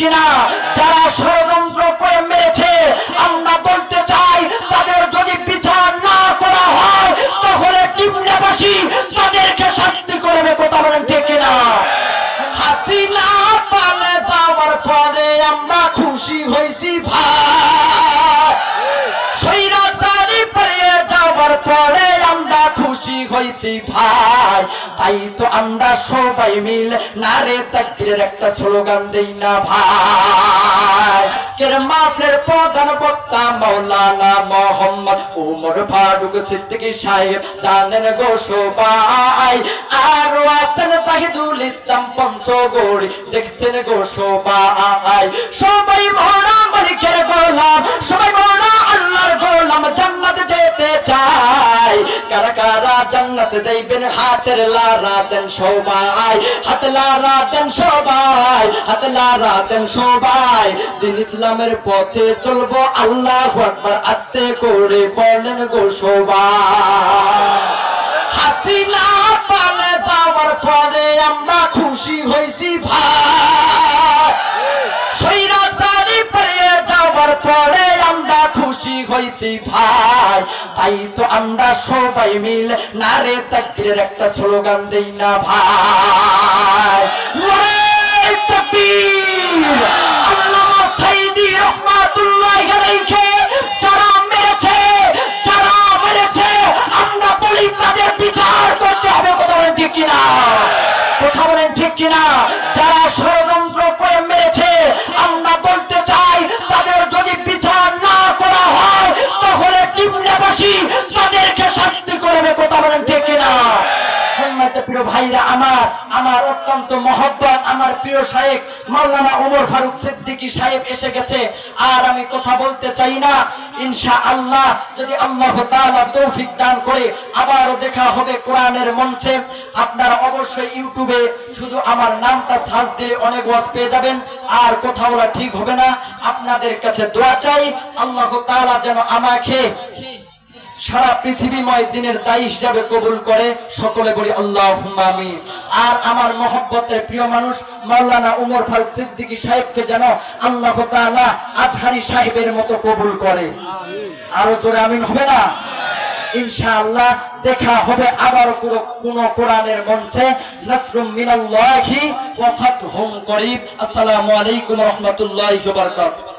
কিনা? যারা ষড়যন্ত্র করে মেরেছে আমরা বলতে চাই তাদের যদি বিচার না করা হয় তাহলে টিমনাবাসী তাদেরকে শাস্তি করবে। কথা বলেন ঠিক কিনা? হাসিনা পালে যাওয়ার পরে আমরা খুশি হয়েছি ভাই, স্বৈরাচারী পালিয়ে যাওয়ার পরে আমরা খুশি হয়েছি ভাই। তাই তো আমরা সবাই মিলে নারে তাকবীরের একটা স্লোগান দেই না ভাই। কের মাহফিলের প্রধান বক্তা মাওলানা মোহাম্মদ ওমর ফারুক সিদ্দিকী সাহেব জানেন গো সবাই, আর আছেন জাহিদুল ইসলাম পঞ্চগড়ি দেখছেন গো সবাই। সবাই মওলা মালিকের গোলাম, সবাই মওলা আল্লাহর গোলাম, জান্নাতে যেতে চাই। কারা কারা জান্নাতে যাইবেন হাতের লারা দেন সবাই, হাত লারা দেন সবাই, হাত লারা দেন সবাই। দিন ইসলামের পথে চলবো আল্লাহু আকবার আস্তে করে বলেন গো সবাই। হাসিনা পালে যাওয়ার পরে আমরা খুশি হয়েছি ভাই, স্বৈরাচারী পালিয়ে যাওয়ার পরে আমরা খুশি হয়েছি ভাই। তাই তো আমরা সবাই মিলে নারে তাকবীরের একটা স্লোগান দেই না ভাই। নারে তাকবীর। আল্লামা সাইদি রহমাতুল্লাহি আলাইহি যারা মেরেছে আমরা বলি তাদের বিচার করতে হবে। কথা বলেন ঠিক কিনা? কথা বলেন ঠিক কিনা? যারা ষড়যন্ত্র করে মেরেছে আমরা বলতে চাই তাদের যদি বিচার না করা হয় তাহলে টিমনাবাসী তাদেরকে শাস্তি করবে। কথা বলেন ঠিক কিনা? প্রিয় ভাইরা আমার অত্যন্ত মহব্বত আমার প্রিয় শায়েখ মাওলানা ওমর ফারুক সিদ্দিকী সাহেব এসে গেছে, আর আমি কথা বলতে চাই না। ইনশাআল্লাহ যদি আল্লাহ তাআলা তৌফিক দান করে আবারও দেখা হবে কোরআনের মঞ্চে। আপনারা অবশ্যই ইউটিউবে শুধু আমার নামটা সার্চ দিলে অনেক ওয়াজ পেয়ে যাবেন, আর কথা বলা ঠিক হবে না। আপনাদের কাছে দোয়া চাই আল্লাহ তাআলা যেন আমাকে সারা পৃথিবীময় দিনের দায়ী হিসাবে কবুল করে। সকলে বলি আল্লাহুম্মা আমিন। আর আমার মহব্বতের প্রিয় মানুষ মাওলানা ওমর ফারুক সিদ্দিকী সাহেবকে যেন আল্লাহ তাআলা আজহারী সাহেবের মতো কবুল করে। আরো জোরে আমিন হবে না? ইনশাআল্লাহ দেখা হবে আবার কোন কোরআনের মঞ্চে। নাসরুম মিনাল্লাহি ওয়া ফাতহুম করিব। আসসালামু আলাইকুম ওয়া রাহমাতুল্লাহি ওয়া বারাকাতুহু।